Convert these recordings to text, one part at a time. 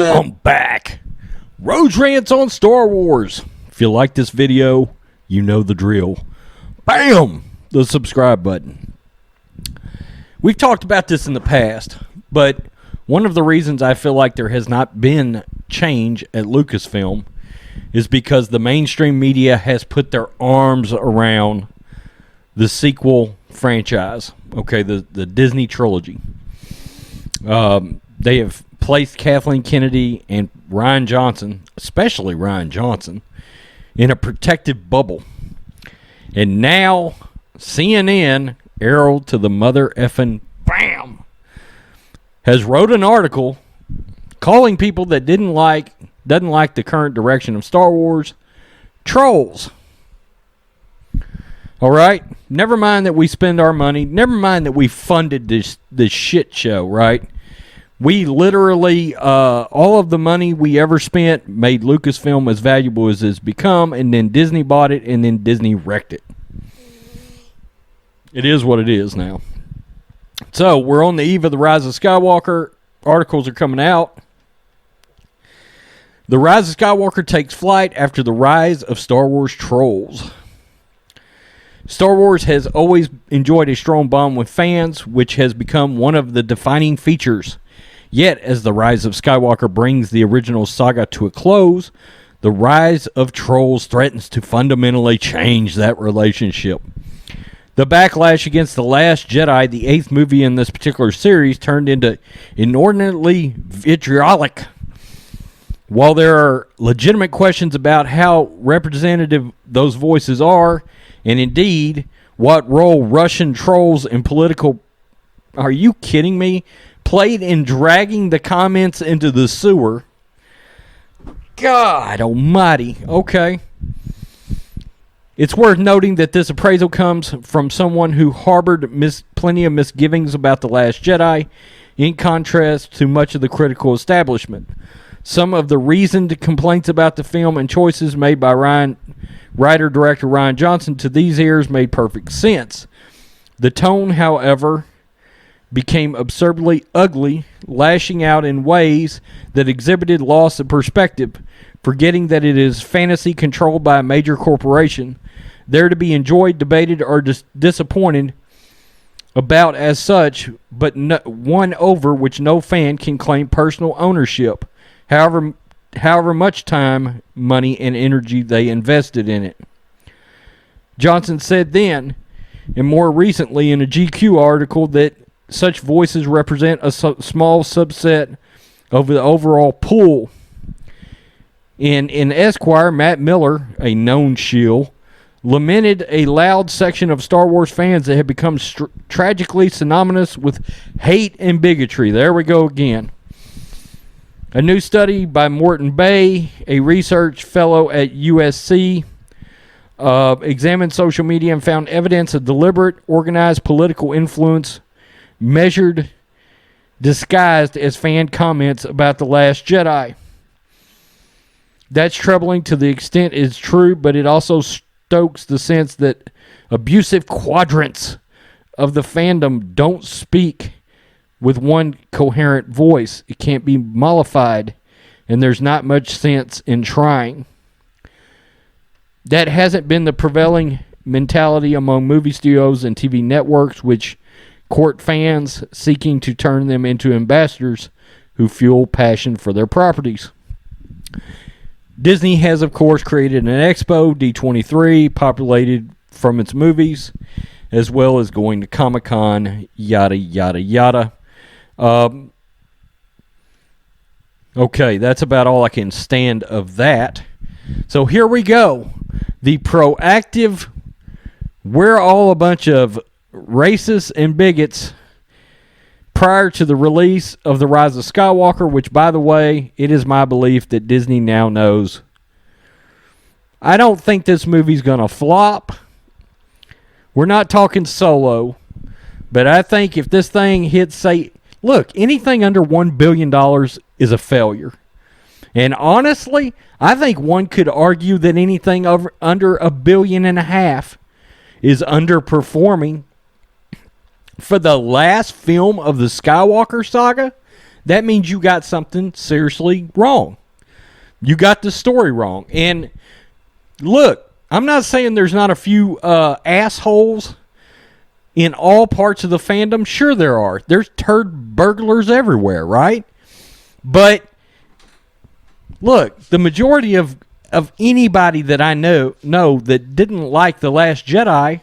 I'm back. Rhodes Rants on Star Wars. If you like this video, you know the drill. Bam! The subscribe button. We've talked about this in the past, but one of the reasons I feel like there has not been change at Lucasfilm is because the mainstream media has put their arms around the sequel franchise, okay, the Disney trilogy. They have placed Kathleen Kennedy and Rian Johnson, especially Rian Johnson, in a protective bubble. And now CNN, arrow to the mother effing bam, has wrote an article calling people that doesn't like the current direction of Star Wars trolls. All right? Never mind that we spend our money. Never mind that we funded this shit show, right? We literally, all of the money we ever spent made Lucasfilm as valuable as it's become, and then Disney bought it, and then Disney wrecked it. It is what it is now. So, we're on the eve of the Rise of Skywalker. Articles are coming out. The Rise of Skywalker takes flight after the rise of Star Wars trolls. Star Wars has always enjoyed a strong bond with fans, which has become one of the defining features. Yet, as the Rise of Skywalker brings the original saga to a close, the rise of trolls threatens to fundamentally change that relationship. The backlash against The Last Jedi, the 8th movie in this particular series, turned into inordinately vitriolic. While there are legitimate questions about how representative those voices are, and indeed, what role Russian trolls and political... Are you kidding me? Played in dragging the comments into the sewer. God almighty. Okay. It's worth noting that this appraisal comes from someone who harbored plenty of misgivings about The Last Jedi, in contrast to much of the critical establishment. Some of the reasoned complaints about the film and choices made by writer-director Rian Johnson to these ears made perfect sense. The tone, however, became absurdly ugly, lashing out in ways that exhibited loss of perspective, forgetting that it is fantasy controlled by a major corporation, there to be enjoyed, debated, or disappointed about as such, but one over which no fan can claim personal ownership, however much time, money, and energy they invested in it. Johnson said then, and more recently in a GQ article, that such voices represent a small subset of the overall pool. In Esquire, Matt Miller, a known shill, lamented a loud section of Star Wars fans that had become tragically synonymous with hate and bigotry. There we go again. A new study by Morton Bay, a research fellow at USC, examined social media and found evidence of deliberate, organized political influence measured, disguised as fan comments about The Last Jedi. That's troubling to the extent it's true, but it also stokes the sense that abusive quadrants of the fandom don't speak with one coherent voice. It can't be mollified, and there's not much sense in trying. That hasn't been the prevailing mentality among movie studios and TV networks, which court fans seeking to turn them into ambassadors who fuel passion for their properties. Disney has, of course, created an expo, D23, populated from its movies, as well as going to Comic-Con, yada, yada, yada. Okay, that's about all I can stand of that. So here we go. The proactive, we're all a bunch of racists and bigots prior to the release of The Rise of Skywalker, which, by the way, it is my belief that Disney now knows. I don't think this movie's going to flop. We're not talking Solo, but I think if this thing hits, say, look, anything under $1 billion is a failure. And honestly, I think one could argue that anything under $1.5 billion is underperforming. For the last film of the Skywalker saga, that means you got something seriously wrong. You got the story wrong. And look, I'm not saying there's not a few assholes in all parts of the fandom. Sure there are. There's turd burglars everywhere, right? But look, the majority of anybody that I know that didn't like The Last Jedi,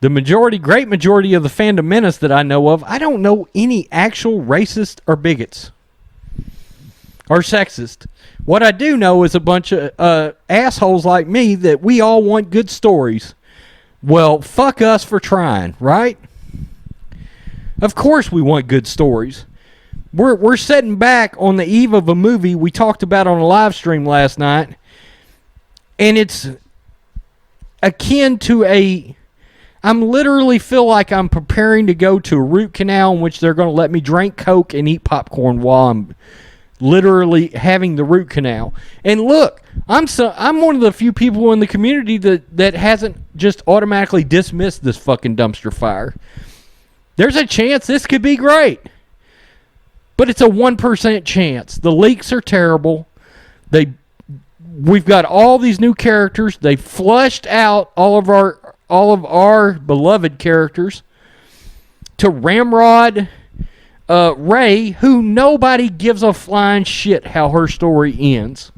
great majority of the fandom menace that I know of, I don't know any actual racist or bigots or sexist. What I do know is a bunch of assholes like me that we all want good stories. Well, fuck us for trying, right? Of course we want good stories. We're sitting back on the eve of a movie we talked about on a live stream last night, and it's akin to I'm literally feel like I'm preparing to go to a root canal in which they're going to let me drink Coke and eat popcorn while I'm literally having the root canal. And look, I'm one of the few people in the community that hasn't just automatically dismissed this fucking dumpster fire. There's a chance this could be great. But it's a 1% chance. The leaks are terrible. We've got all these new characters. They flushed out all of our beloved characters to Ramrod Ray, who nobody gives a flying shit how her story ends.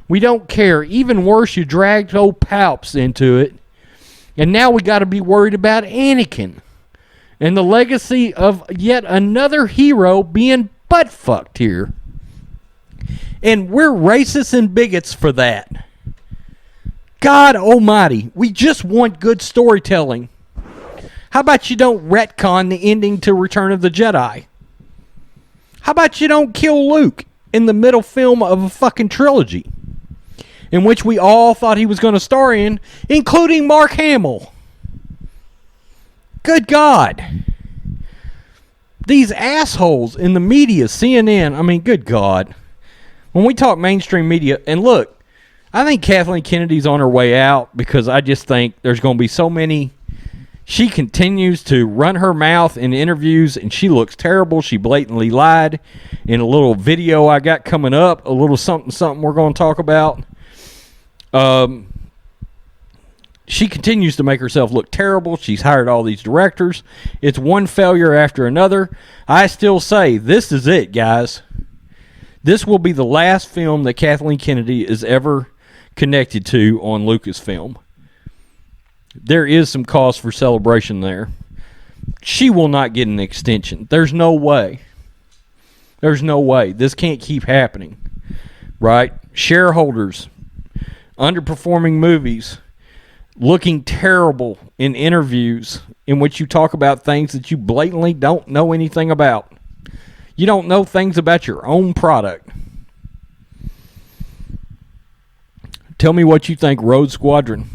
We don't care. Even worse, you dragged old Palps into it. And now we got to be worried about Anakin and the legacy of yet another hero being butt-fucked here. And we're racists and bigots for that. God almighty, we just want good storytelling. How about you don't retcon the ending to Return of the Jedi? How about you don't kill Luke in the middle film of a fucking trilogy in which we all thought he was going to star in, including Mark Hamill? Good God. These assholes in the media, CNN, I mean, good God. When we talk mainstream media, and look, I think Kathleen Kennedy's on her way out because I just think there's going to be so many. She continues to run her mouth in interviews, and she looks terrible. She blatantly lied in a little video I got coming up, a little something we're going to talk about. She continues to make herself look terrible. She's hired all these directors. It's one failure after another. I still say this is it, guys. This will be the last film that Kathleen Kennedy is ever connected to on Lucasfilm. There is some cause for celebration there. She will not get an extension. There's no way. There's no way. This can't keep happening. Right? Shareholders, underperforming movies, looking terrible in interviews in which you talk about things that you blatantly don't know anything about. You don't know things about your own product. Tell me what you think, Rhodes Squadron.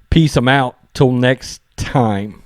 Peace. I'm out. Till next time.